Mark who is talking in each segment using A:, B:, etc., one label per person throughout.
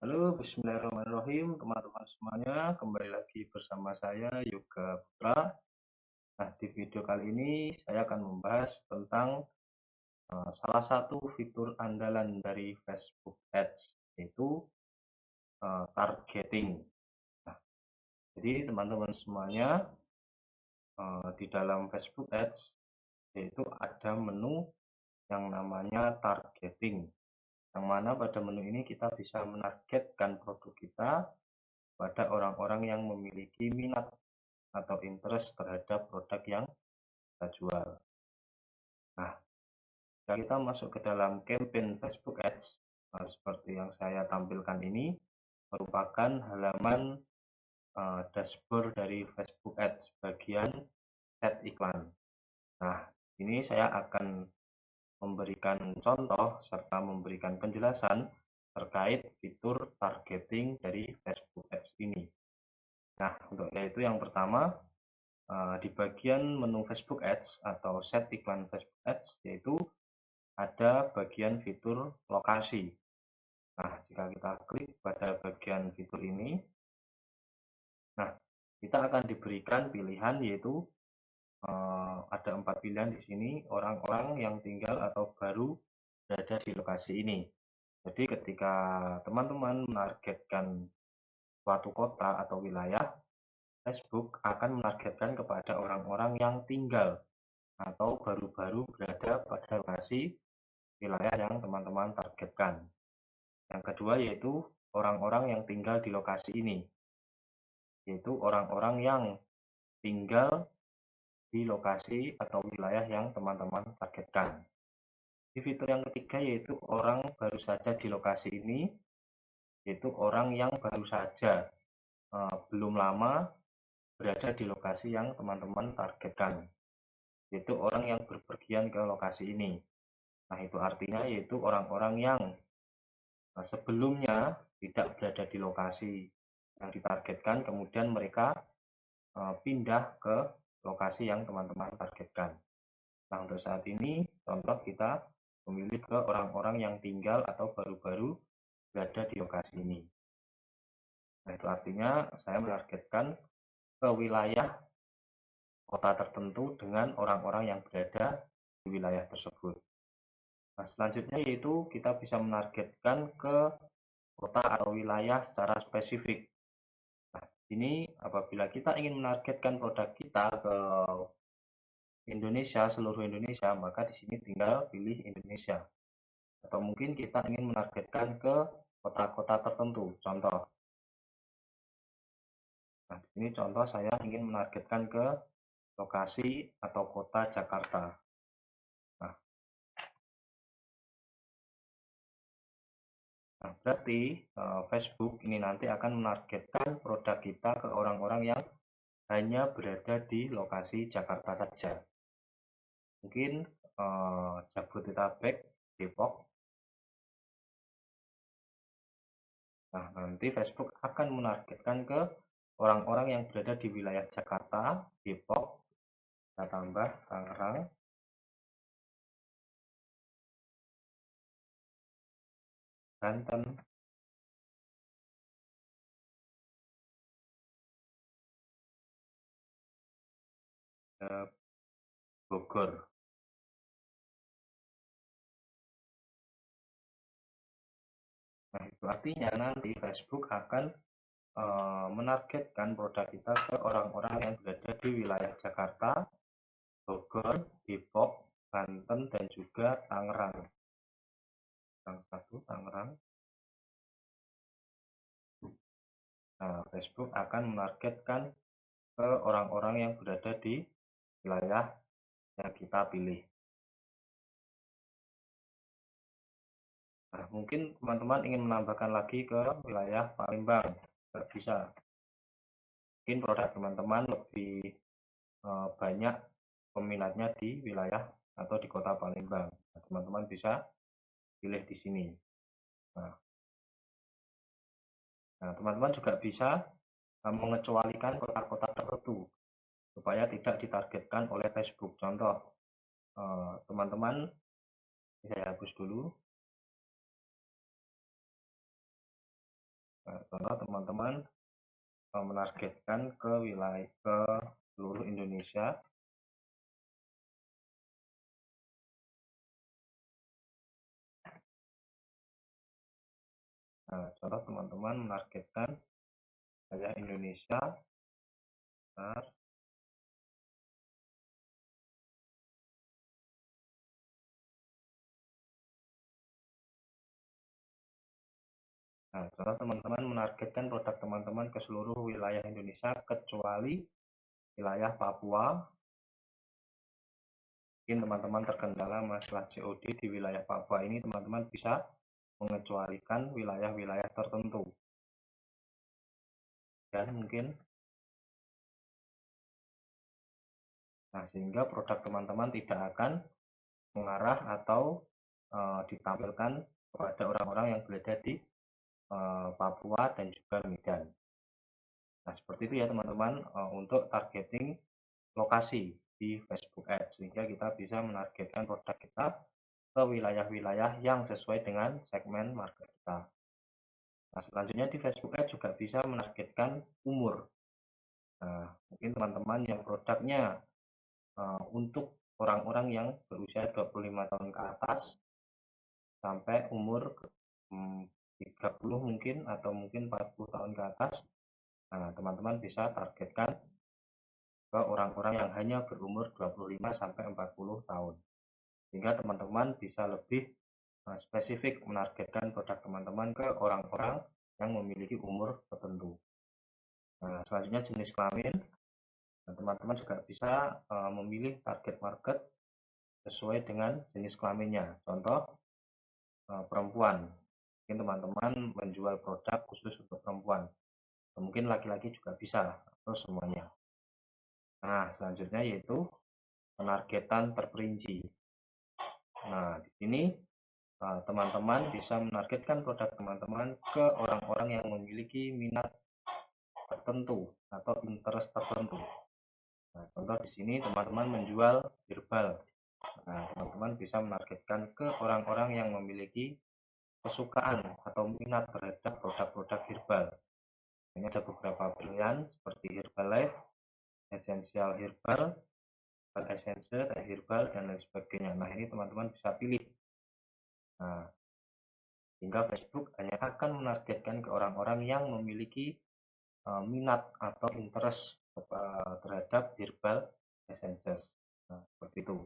A: Halo, bismillahirrahmanirrahim, teman-teman semuanya. Kembali lagi bersama saya, Yoga Putra. Nah, di video kali ini saya akan membahas tentang salah satu fitur andalan dari Facebook Ads, yaitu targeting. Nah, jadi teman-teman semuanya, di dalam Facebook Ads, yaitu ada menu yang namanya targeting, yang mana pada menu ini kita bisa menargetkan produk kita pada orang-orang yang memiliki minat atau interest terhadap produk yang kita jual. Nah, jika kita masuk ke dalam campaign Facebook Ads, seperti yang saya tampilkan ini, merupakan halaman dashboard dari Facebook Ads bagian set iklan. Nah, ini saya akan memberikan contoh serta memberikan penjelasan terkait fitur targeting dari Facebook Ads ini. Nah, untuk yaitu yang pertama, di bagian menu Facebook Ads atau set iklan Facebook Ads, yaitu ada bagian fitur lokasi. Nah, jika kita klik pada bagian fitur ini, nah kita akan diberikan pilihan, yaitu ada 4 pilihan di sini, orang-orang yang tinggal atau baru berada di lokasi ini. Jadi ketika teman-teman menargetkan suatu kota atau wilayah, Facebook akan menargetkan kepada orang-orang yang tinggal atau baru-baru berada pada lokasi wilayah yang teman-teman targetkan. Yang kedua yaitu orang-orang yang tinggal di lokasi ini, yaitu orang-orang yang tinggal di lokasi atau wilayah yang teman-teman targetkan. Di fitur yang ketiga yaitu orang baru saja di lokasi ini, yaitu orang yang baru saja belum lama berada di lokasi yang teman-teman targetkan, yaitu orang yang berpergian ke lokasi ini. Nah, itu artinya yaitu orang-orang yang sebelumnya tidak berada di lokasi yang ditargetkan, kemudian mereka pindah ke lokasi yang teman-teman targetkan. Nah, untuk saat ini contoh kita memilih ke orang-orang yang tinggal atau baru-baru berada di lokasi ini. Nah, itu artinya saya menargetkan ke wilayah kota tertentu dengan orang-orang yang berada di wilayah tersebut. Nah, selanjutnya yaitu kita bisa menargetkan ke kota atau wilayah secara spesifik. Nah, ini apabila kita ingin menargetkan produk kita ke Indonesia, seluruh Indonesia, maka di sini tinggal pilih Indonesia. Atau mungkin kita ingin menargetkan ke kota-kota tertentu. Contoh. Nah, di sini contoh saya ingin menargetkan ke lokasi atau kota Jakarta. Nah, berarti Facebook ini nanti akan menargetkan produk kita ke orang-orang yang hanya berada di lokasi Jakarta saja. Mungkin Jabodetabek, Depok. Nah, nanti Facebook akan menargetkan ke orang-orang yang berada di wilayah Jakarta, Depok, kita tambah Tangerang, Banten, Bogor. Nah, itu artinya nanti Facebook akan menargetkan produk kita ke orang-orang yang berada di wilayah Jakarta, Bogor, Depok, Banten, dan juga Tangerang. Tangerang. Nah, Facebook akan menargetkan ke orang-orang yang berada di wilayah yang kita pilih. Nah, mungkin teman-teman ingin menambahkan lagi ke wilayah Palembang, tidak bisa. Mungkin produk teman-teman lebih banyak peminatnya di wilayah atau di kota Palembang. Nah, teman-teman bisa pilih di sini. Nah, teman-teman juga bisa mengecualikan kota-kota tertentu supaya tidak ditargetkan oleh Facebook. Contoh, teman-teman, saya hapus dulu. Contoh teman-teman menargetkan ke wilayah ke seluruh Indonesia. Nah, contoh teman-teman menargetkan wilayah Indonesia. Nah, contoh teman-teman menargetkan produk teman-teman ke seluruh wilayah Indonesia kecuali wilayah Papua. Mungkin teman-teman terkendala masalah COD di wilayah Papua ini, teman-teman bisa mengecualikan wilayah-wilayah tertentu. Dan mungkin, nah sehingga produk teman-teman tidak akan mengarah atau ditampilkan kepada orang-orang yang berada di Papua dan juga Medan. Nah, seperti itu ya teman-teman untuk targeting lokasi di Facebook Ads, sehingga kita bisa menargetkan produk kita ke wilayah-wilayah yang sesuai dengan segmen market kita. Nah, selanjutnya di Facebook Ads juga bisa menargetkan umur. Nah, mungkin teman-teman yang produknya untuk orang-orang yang berusia 25 tahun ke atas sampai umur 30 mungkin atau mungkin 40 tahun ke atas. Nah, teman-teman bisa targetkan ke orang-orang yang hanya berumur 25 sampai 40 tahun. Sehingga teman-teman bisa lebih spesifik menargetkan produk teman-teman ke orang-orang yang memiliki umur tertentu. Nah, selanjutnya jenis kelamin. Nah, teman-teman juga bisa memilih target market sesuai dengan jenis kelaminnya. Contoh, perempuan. Mungkin teman-teman menjual produk khusus untuk perempuan. Mungkin laki-laki juga bisa, atau semuanya. Nah, selanjutnya yaitu penargetan terperinci. Nah, di sini teman-teman bisa menargetkan produk teman-teman ke orang-orang yang memiliki minat tertentu atau interest tertentu. Nah, contoh di sini teman-teman menjual herbal. Nah, teman-teman bisa menargetkan ke orang-orang yang memiliki kesukaan atau minat terhadap produk-produk herbal. Ini ada beberapa pilihan seperti Herbalife, Essential Herbal, Essence, Herbal, dan lain sebagainya. Nah, ini teman-teman bisa pilih. Nah, sehingga Facebook hanya akan menargetkan ke orang-orang yang memiliki minat atau interest terhadap herbal essences. Nah, seperti itu.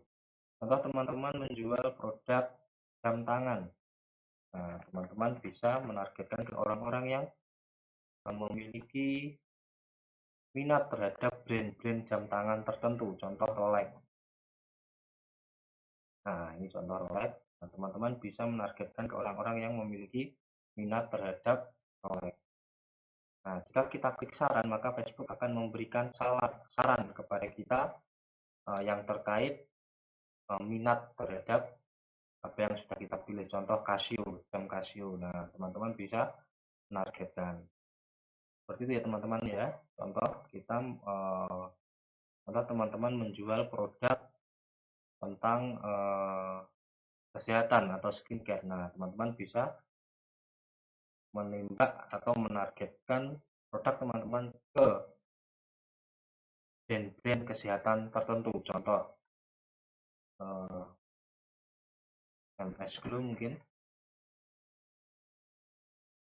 A: Contoh teman-teman menjual produk jam tangan. Nah, teman-teman bisa menargetkan ke orang-orang yang memiliki minat terhadap brand-brand jam tangan tertentu, contoh Rolex. Nah, ini contoh Rolex. Nah, teman-teman bisa menargetkan ke orang-orang yang memiliki minat terhadap Rolex. Nah, jika kita klik saran, maka Facebook akan memberikan saran kepada kita yang terkait minat terhadap apa yang sudah kita pilih. Contoh Casio, jam Casio. Nah, teman-teman bisa menargetkan. Seperti itu ya teman-teman ya. Contoh kita contoh teman-teman menjual produk tentang kesehatan atau skincare. Nah, teman-teman bisa menembak atau menargetkan produk teman-teman ke brand-brand kesehatan tertentu. Contoh MS Glow mungkin.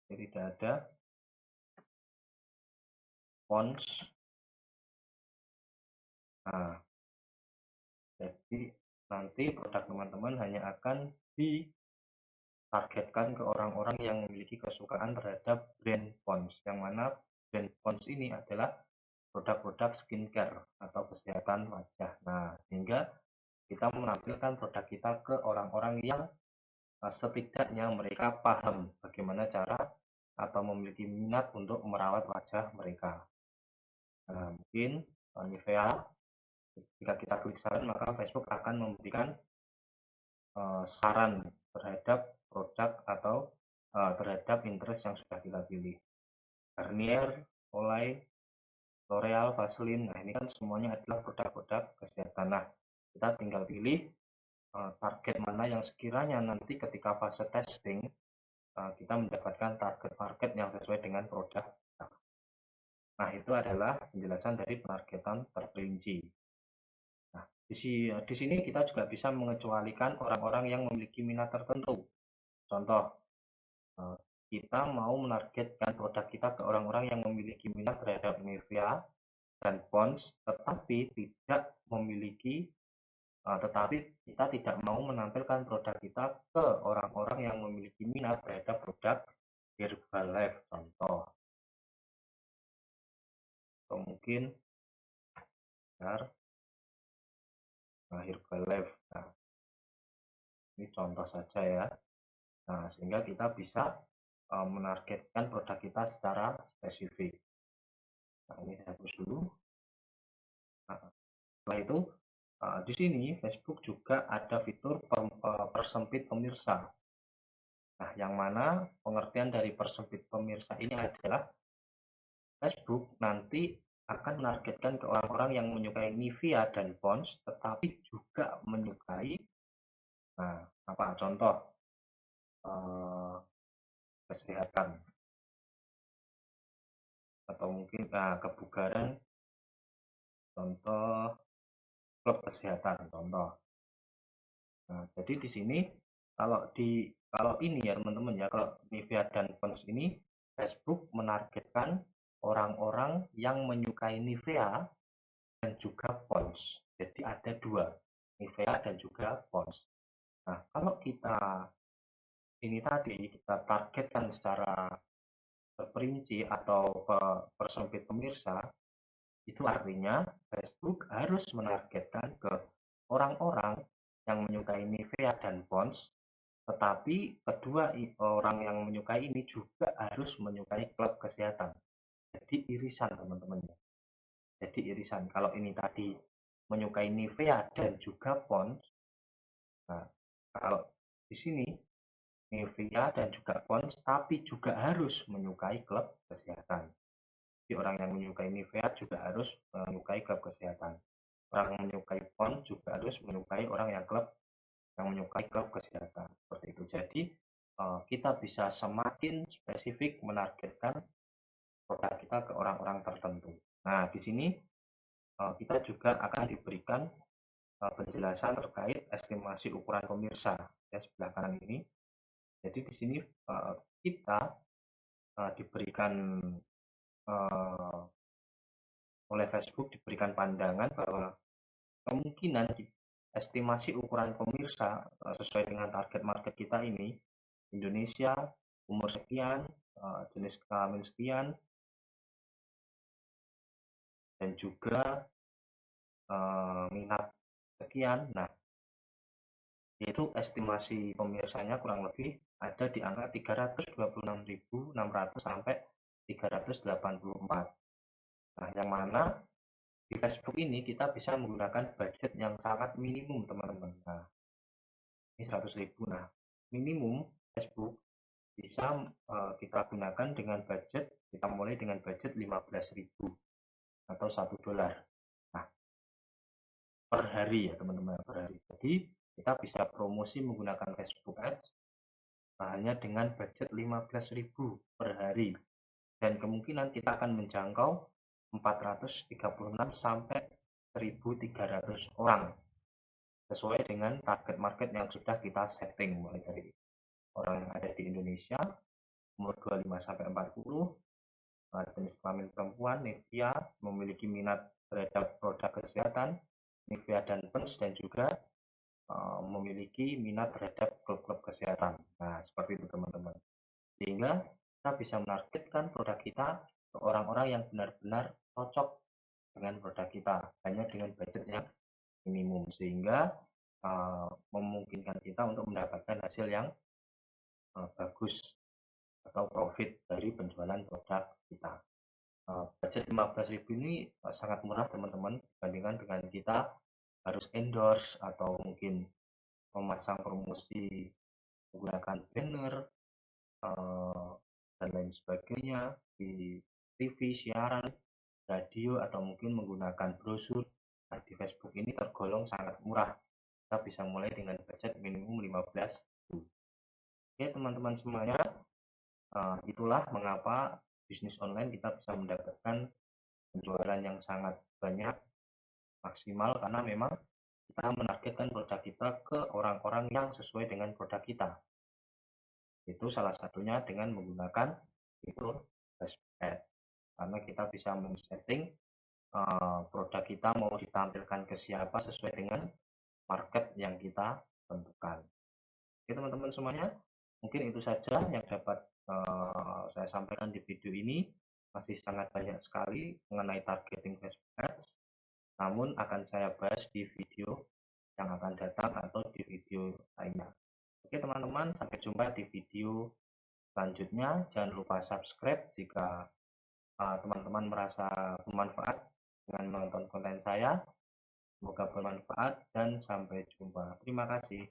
A: Jadi tidak ada Pons. Nah, jadi nanti produk teman-teman hanya akan ditargetkan ke orang-orang yang memiliki kesukaan terhadap brand Pons, yang mana brand Pons ini adalah produk-produk skincare atau kesehatan wajah. Nah, sehingga kita menampilkan produk kita ke orang-orang yang setidaknya mereka paham bagaimana cara atau memiliki minat untuk merawat wajah mereka. Nah, mungkin Nivea, jika kita klik saran, maka Facebook akan memberikan saran terhadap produk atau terhadap interest yang sudah kita pilih. Garnier, Olay, L'Oreal, Vaseline, nah ini kan semuanya adalah produk-produk kesehatan. Nah, kita tinggal pilih target mana yang sekiranya nanti ketika fase testing kita mendapatkan target market yang sesuai dengan produk kita. Nah, itu adalah penjelasan dari penargetan terperinci. Nah, di sini kita juga bisa mengecualikan orang-orang yang memiliki minat tertentu. Contoh, eh, kita mau menargetkan produk kita ke orang-orang yang memiliki minat terhadap Nivea dan Pond's, tetapi kita tidak mau menampilkan produk kita ke orang-orang yang memiliki minat terhadap produk Herbalife, contoh. Atau mungkin Herbalife. Nah, ini contoh saja ya. Nah, sehingga kita bisa menargetkan produk kita secara spesifik. Nah, ini saya hapus dulu. Nah, setelah itu, di sini Facebook juga ada fitur persempit pemirsa. Nah, yang mana pengertian dari persempit pemirsa ini adalah Facebook nanti akan menargetkan ke orang-orang yang menyukai Nivea dan Pond's, tetapi juga menyukai, nah, apa contoh kesehatan atau mungkin kebugaran, contoh klub kesehatan, contoh. Nah, jadi di sini kalau ini ya teman-teman ya, kalau Nivea dan Pond's ini Facebook menargetkan orang-orang yang menyukai Nivea dan juga Pond's. Jadi ada dua, Nivea dan juga Pond's. Nah, kalau kita ini tadi kita targetkan secara terperinci atau persempit pemirsa, itu artinya Facebook harus menargetkan ke orang-orang yang menyukai Nivea dan Pond's, tetapi kedua orang yang menyukai ini juga harus menyukai klub kesehatan. Jadi irisan teman-teman. Jadi irisan. Kalau ini tadi menyukai Nivea dan juga Pond's, nah, kalau di sini Nivea dan juga Pond's, tapi juga harus menyukai klub kesehatan. Jadi orang yang menyukai Nivea juga harus menyukai klub kesehatan. Orang yang menyukai Pond's juga harus menyukai orang yang menyukai klub kesehatan. Seperti itu. Jadi kita bisa semakin spesifik menargetkan produk kita ke orang-orang tertentu. Nah, di sini kita juga akan diberikan penjelasan terkait estimasi ukuran pemirsa ya sebelah kanan ini. Jadi di sini kita diberikan oleh Facebook diberikan pandangan bahwa kemungkinan estimasi ukuran pemirsa sesuai dengan target market kita ini Indonesia, umur sekian, jenis kelamin sekian, dan juga minat sekian. Nah, yaitu estimasi pemirsanya kurang lebih ada di angka 326.600 sampai 384. Nah, yang mana di Facebook ini kita bisa menggunakan budget yang sangat minimum, teman-teman. Nah, ini 100.000. Nah, minimum Facebook bisa kita gunakan dengan budget, kita mulai dengan budget 15.000 atau $1. Nah, per hari ya teman-teman, per hari. Jadi kita bisa promosi menggunakan Facebook Ads hanya dengan budget 15.000 per hari, dan kemungkinan kita akan menjangkau 436 sampai 1.300 orang sesuai dengan target market yang sudah kita setting, mulai dari orang yang ada di Indonesia umur 25 sampai 40, jenis kelamin perempuan, Nivea, memiliki minat terhadap produk kesehatan Nivea dan Pond's, dan juga memiliki minat terhadap klub-klub kesehatan. Nah, seperti itu teman-teman. Sehingga kita bisa menargetkan produk kita ke orang-orang yang benar-benar cocok dengan produk kita, hanya dengan budget yang minimum, sehingga memungkinkan kita untuk mendapatkan hasil yang bagus atau profit dari penjualan produk kita. Budget 15.000 ini sangat murah teman-teman, dibandingkan dengan kita harus endorse atau mungkin memasang promosi menggunakan banner dan lain sebagainya di TV, siaran, radio, atau mungkin menggunakan brosur. Nah, di Facebook ini tergolong sangat murah. Kita bisa mulai dengan budget minimum 15.000. Oke teman-teman semuanya, Itulah mengapa bisnis online kita bisa mendapatkan penjualan yang sangat banyak, maksimal, karena memang kita menargetkan produk kita ke orang-orang yang sesuai dengan produk kita. Itu salah satunya dengan menggunakan fitur Facebook Ads, karena kita bisa men-setting produk kita mau ditampilkan ke siapa sesuai dengan market yang kita tentukan. Oke teman-teman semuanya, mungkin itu saja yang dapat saya sampaikan di video ini. Masih sangat banyak sekali mengenai targeting Facebook Ads, namun akan saya bahas di video yang akan datang atau di video lainnya. Oke teman-teman, sampai jumpa di video selanjutnya. Jangan lupa subscribe jika teman-teman merasa bermanfaat dengan menonton konten saya. Semoga bermanfaat dan sampai jumpa. Terima kasih.